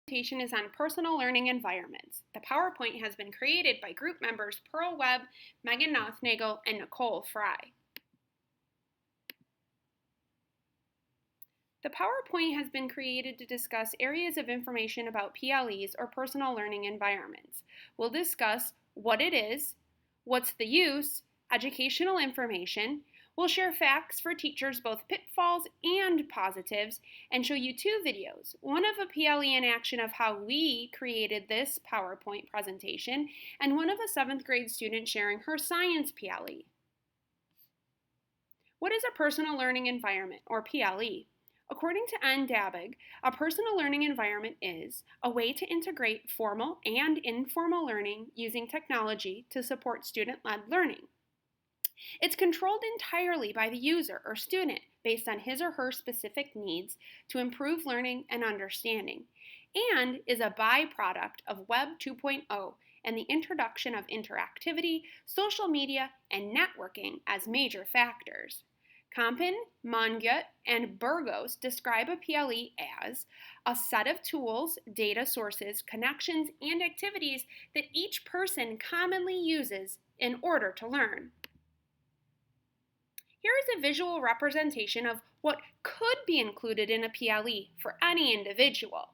Presentation is on personal learning environments. The PowerPoint has been created by group members Pearl Webb, Megan Nothnagel, and Nicole Fry. The PowerPoint has been created to discuss areas of information about PLEs or personal learning environments. We'll discuss what it is, what's the use, educational information. We'll share facts for teachers, both pitfalls and positives, and show you two videos, one of a PLE in action of how we created this PowerPoint presentation, and one of a 7th grade student sharing her science PLE. What is a personal learning environment, or PLE? According to NDABG, a personal learning environment is a way to integrate formal and informal learning using technology to support student-led learning. It's controlled entirely by the user or student based on his or her specific needs to improve learning and understanding, and is a byproduct of Web 2.0 and the introduction of interactivity, social media, and networking as major factors. Kampen, Mongut, and Burgos describe a PLE as a set of tools, data sources, connections, and activities that each person commonly uses in order to learn. Here is a visual representation of what could be included in a PLE for any individual.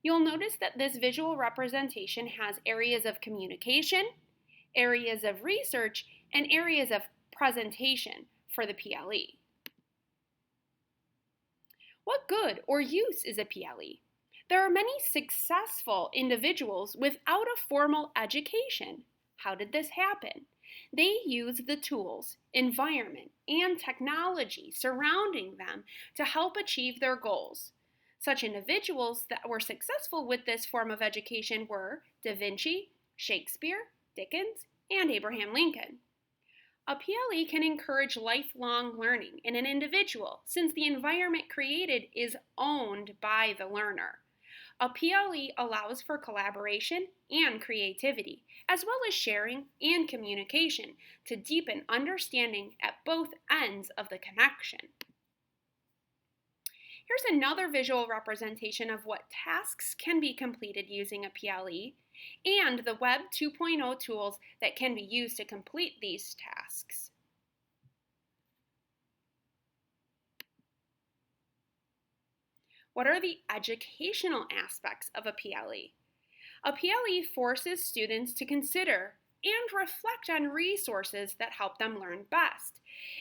You'll notice that this visual representation has areas of communication, areas of research, and areas of presentation for the PLE. What good or use is a PLE? There are many successful individuals without a formal education. How did this happen? They use the tools, environment, and technology surrounding them to help achieve their goals. Such individuals that were successful with this form of education were Da Vinci, Shakespeare, Dickens, and Abraham Lincoln. A PLE can encourage lifelong learning in an individual since the environment created is owned by the learner. A PLE allows for collaboration and creativity, as well as sharing and communication to deepen understanding at both ends of the connection. Here's another visual representation of what tasks can be completed using a PLE and the Web 2.0 tools that can be used to complete these tasks. What are the educational aspects of a PLE? A PLE forces students to consider and reflect on resources that help them learn best.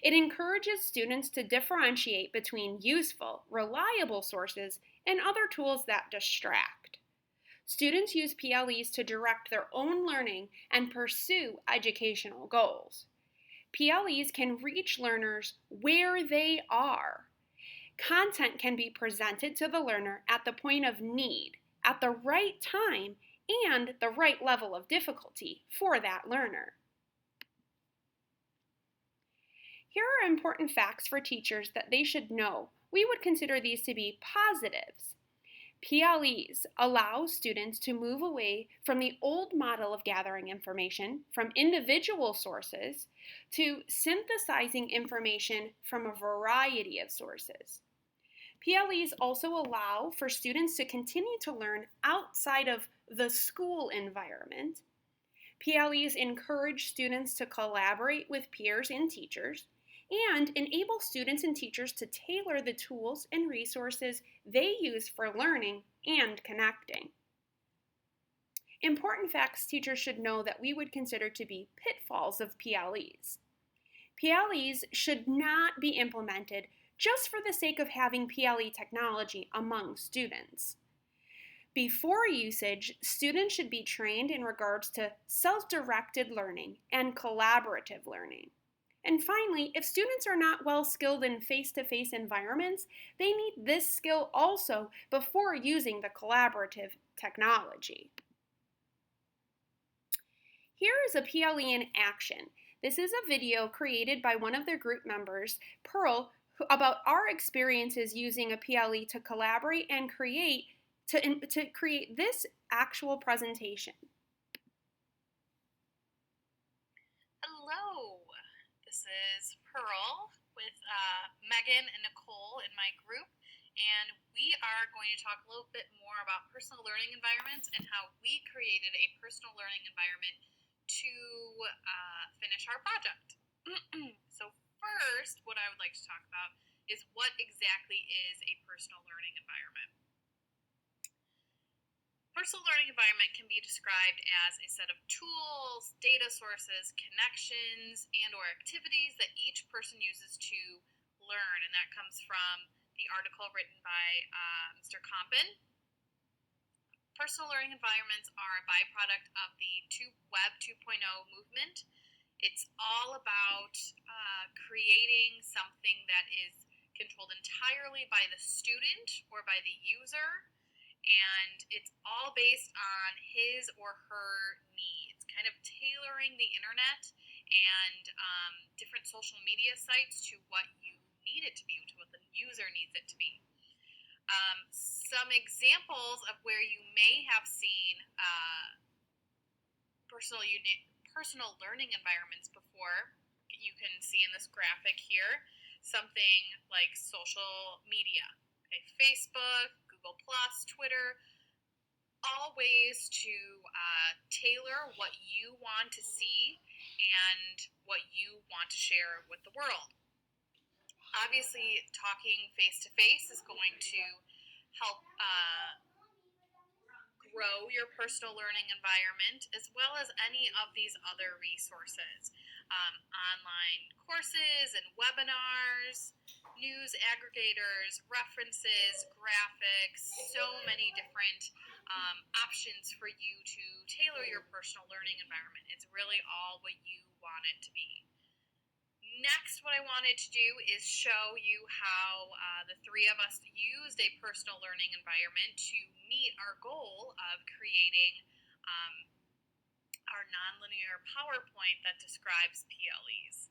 It encourages students to differentiate between useful, reliable sources and other tools that distract. Students use PLEs to direct their own learning and pursue educational goals. PLEs can reach learners where they are. Content can be presented to the learner at the point of need, at the right time, and the right level of difficulty for that learner. Here are important facts for teachers that they should know. We would consider these to be positives. PLEs allow students to move away from the old model of gathering information from individual sources to synthesizing information from a variety of sources. PLEs also allow for students to continue to learn outside of the school environment. PLEs encourage students to collaborate with peers and teachers, and enable students and teachers to tailor the tools and resources they use for learning and connecting. Important facts teachers should know that we would consider to be pitfalls of PLEs. PLEs should not be implemented just for the sake of having PLE technology among students. Before usage, students should be trained in regards to self-directed learning and collaborative learning. And finally, if students are not well skilled in face-to-face environments, they need this skill also before using the collaborative technology. Here is a PLE in action. This is a video created by one of their group members, Pearl, about our experiences using a PLE to collaborate and create this actual presentation. Hello, this is Pearl with Megan and Nicole in my group, and we are going to talk a little bit more about personal learning environments and how we created a personal learning environment to finish our project. So first, what I would like to talk about is what exactly is a personal learning environment. Personal learning environment can be described as a set of tools, data sources, connections, and or activities that each person uses to learn, and that comes from the article written by Mr. Compton. Personal learning environments are a byproduct of the Web 2.0 movement. It's all about creating something that is controlled entirely by the student or by the user, and it's all based on his or her needs, kind of tailoring the internet and different social media sites to what you need it to be, to what the user needs it to be. Some examples of where you may have seen personal learning environments before, you can see in this graphic here, something like social media. Okay, Facebook, Google Plus, Twitter, all ways to tailor what you want to see and what you want to share with the world. Obviously, talking face to face is going to help grow your personal learning environment, as well as any of these other resources. Online courses and webinars, news aggregators, references, graphics, so many different options for you to tailor your personal learning environment. It's really all what you want it to be. Next, what I wanted to do is show you how the three of us used a personal learning environment to meet our goal of creating our nonlinear PowerPoint that describes PLEs.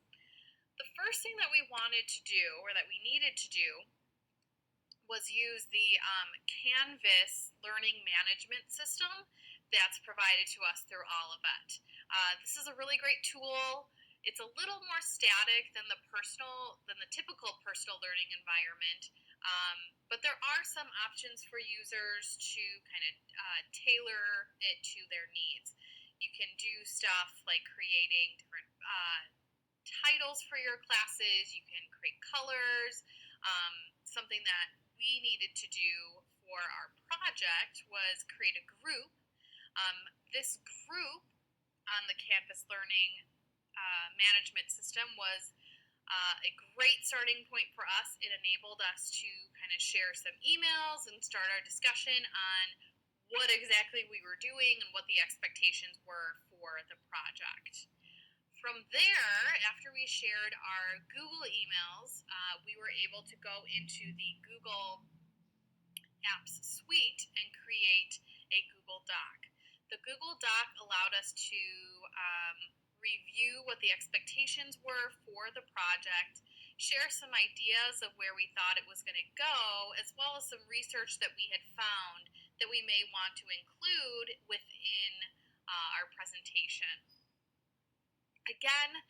The first thing that we wanted to do, or that we needed to do, was use the Canvas learning management system that's provided to us through Olivet. This is a really great tool. It's a little more static than the typical personal learning environment, but there are some options for users to kind of tailor it to their needs. You can do stuff like creating different titles for your classes. You can create colors. Something that we needed to do for our project was create a group. This group on the Canvas learning management system was a great starting point for us. It enabled us to kind of share some emails and start our discussion on what exactly we were doing and what the expectations were for the project. From there, after we shared our Google emails, we were able to go into the Google Apps suite and create a Google Doc. The Google Doc allowed us to review what the expectations were for the project, share some ideas of where we thought it was going to go, as well as some research that we had found that we may want to include within our presentation. Again,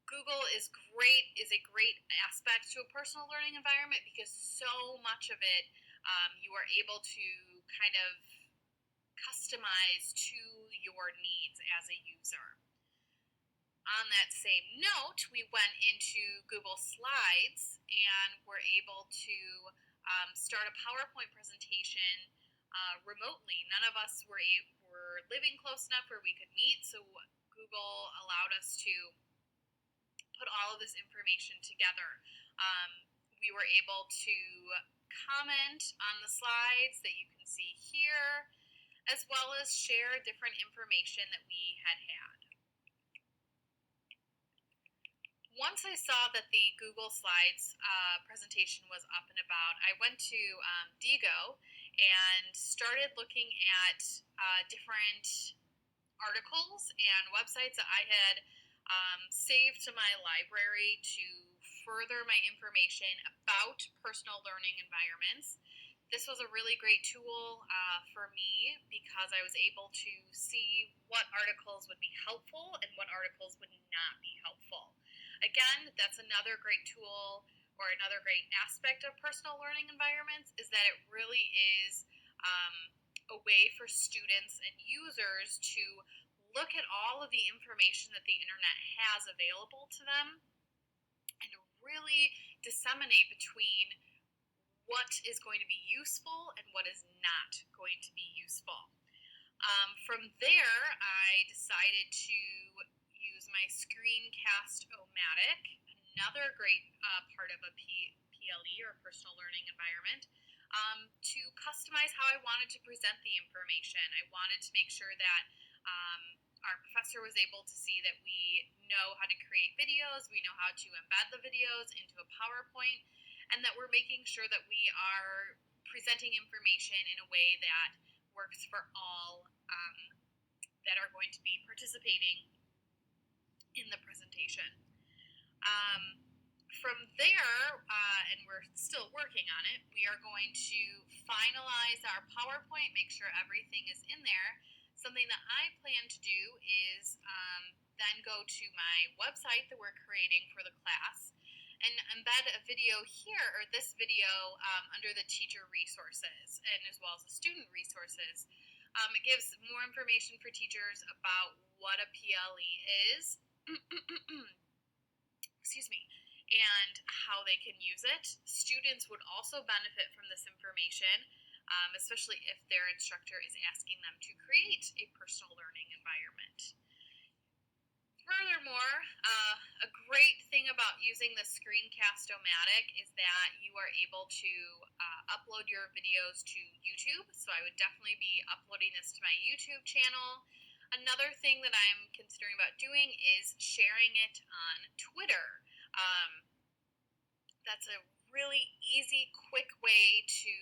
Google is a great aspect to a personal learning environment because so much of it you are able to kind of customize to your needs as a user. On that same note, we went into Google Slides and were able to start a PowerPoint presentation remotely. None of us were living close enough where we could meet, so Google allowed us to put all of this information together. We were able to comment on the slides that you can see here, as well as share different information that we had. Once I saw that the Google Slides presentation was up and about, I went to Diigo and started looking at different articles and websites that I had saved to my library to further my information about personal learning environments. This was a really great tool for me because I was able to see what articles would be helpful and what articles would not be helpful. Again, that's another great tool or another great aspect of personal learning environments is that it really is a way for students and users to look at all of the information that the internet has available to them and really disseminate between what is going to be useful and what is not going to be useful. From there, I decided to use my Screencast-O-Matic, another great part of a PLE or personal learning environment, to customize how I wanted to present the information. I wanted to make sure that our professor was able to see that we know how to create videos, we know how to embed the videos into a PowerPoint, and that we're making sure that we are presenting information in a way that works for all that are going to be participating in the presentation. From there, and we're still working on it, we are going to finalize our PowerPoint, make sure everything is in there. Something that I plan to do is then go to my website that we're creating for the class and embed a video here, or this video, under the teacher resources and as well as the student resources. It gives more information for teachers about what a PLE is, excuse me, and how they can use it. Students would also benefit from this information, especially if their instructor is asking them to create a personal learning environment. Furthermore, a great thing about using the Screencast-O-Matic is that you are able to upload your videos to YouTube, so I would definitely be uploading this to my YouTube channel. Another thing that I'm considering about doing is sharing it on Twitter. That's a really easy, quick way to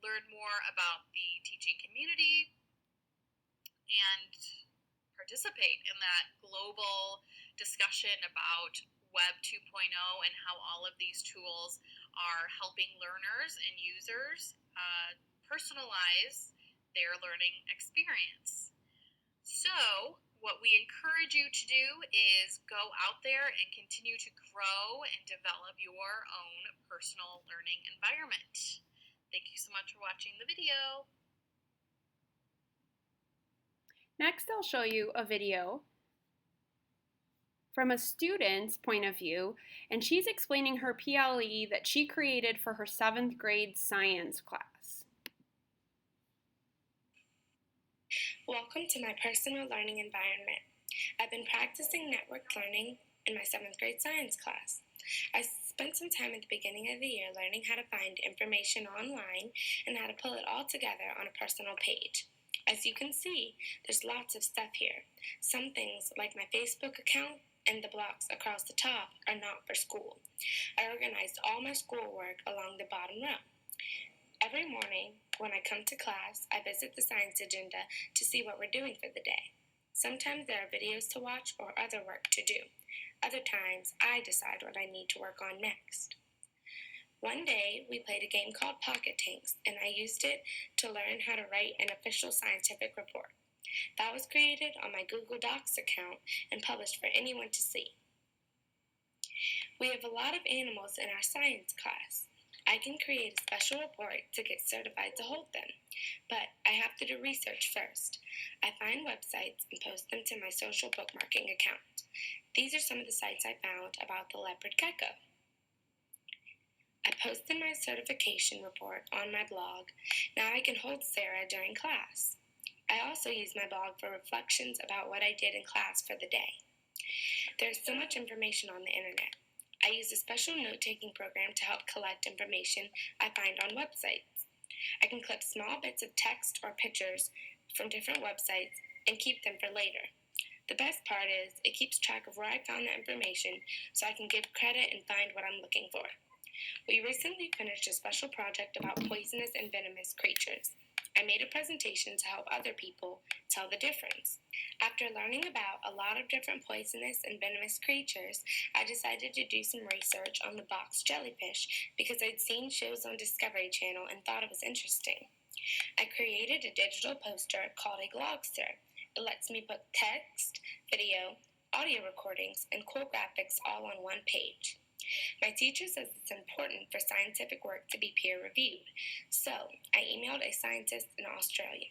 learn more about the teaching community and participate in that global discussion about Web 2.0 and how all of these tools are helping learners and users personalize their learning experience. So, what we encourage you to do is go out there and continue to grow and develop your own personal learning environment. Thank you so much for watching the video. Next, I'll show you a video from a student's point of view, and she's explaining her PLE that she created for her 7th grade science class. Welcome to my personal learning environment. I've been practicing networked learning in my 7th grade science class. I spent some time at the beginning of the year learning how to find information online and how to pull it all together on a personal page. As you can see, there's lots of stuff here. Some things, like my Facebook account and the blocks across the top, are not for school. I organized all my schoolwork along the bottom row. Every morning, when I come to class, I visit the science agenda to see what we're doing for the day. Sometimes there are videos to watch or other work to do. Other times, I decide what I need to work on next. One day, we played a game called Pocket Tanks, and I used it to learn how to write an official scientific report. That was created on my Google Docs account and published for anyone to see. We have a lot of animals in our science class. I can create a special report to get certified to hold them, but I have to do research first. I find websites and post them to my social bookmarking account. These are some of the sites I found about the leopard gecko. I posted my certification report on my blog. Now I can hold Sarah during class. I also use my blog for reflections about what I did in class for the day. There's so much information on the internet. I use a special note-taking program to help collect information I find on websites. I can clip small bits of text or pictures from different websites and keep them for later. The best part is it keeps track of where I found the information so I can give credit and find what I'm looking for. We recently finished a special project about poisonous and venomous creatures. I made a presentation to help other people tell the difference. After learning about a lot of different poisonous and venomous creatures, I decided to do some research on the box jellyfish because I'd seen shows on Discovery Channel and thought it was interesting. I created a digital poster called a Glogster. It lets me put text, video, audio recordings, and cool graphics all on one page. My teacher says it's important for scientific work to be peer-reviewed, so I emailed a scientist in Australia.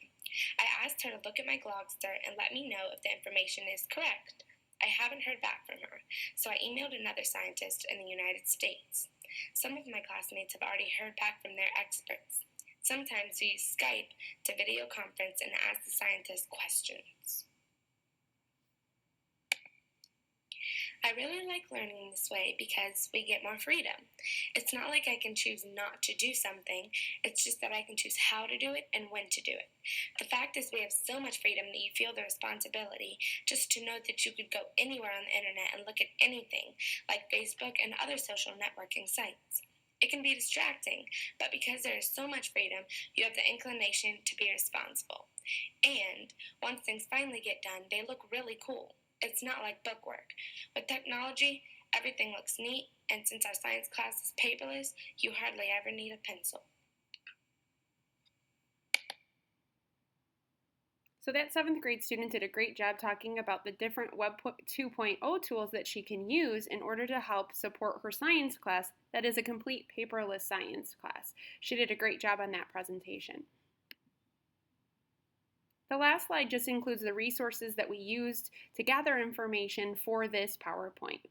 I asked her to look at my Glogster and let me know if the information is correct. I haven't heard back from her, so I emailed another scientist in the United States. Some of my classmates have already heard back from their experts. Sometimes we use Skype to video conference and ask the scientists questions. I really like learning this way because we get more freedom. It's not like I can choose not to do something, it's just that I can choose how to do it and when to do it. The fact is we have so much freedom that you feel the responsibility just to know that you could go anywhere on the internet and look at anything, like Facebook and other social networking sites. It can be distracting, but because there is so much freedom, you have the inclination to be responsible. And once things finally get done, they look really cool. It's not like bookwork. With technology, everything looks neat, and since our science class is paperless, you hardly ever need a pencil. So that 7th grade student did a great job talking about the different Web 2.0 tools that she can use in order to help support her science class that is a complete paperless science class. She did a great job on that presentation. The last slide just includes the resources that we used to gather information for this PowerPoint.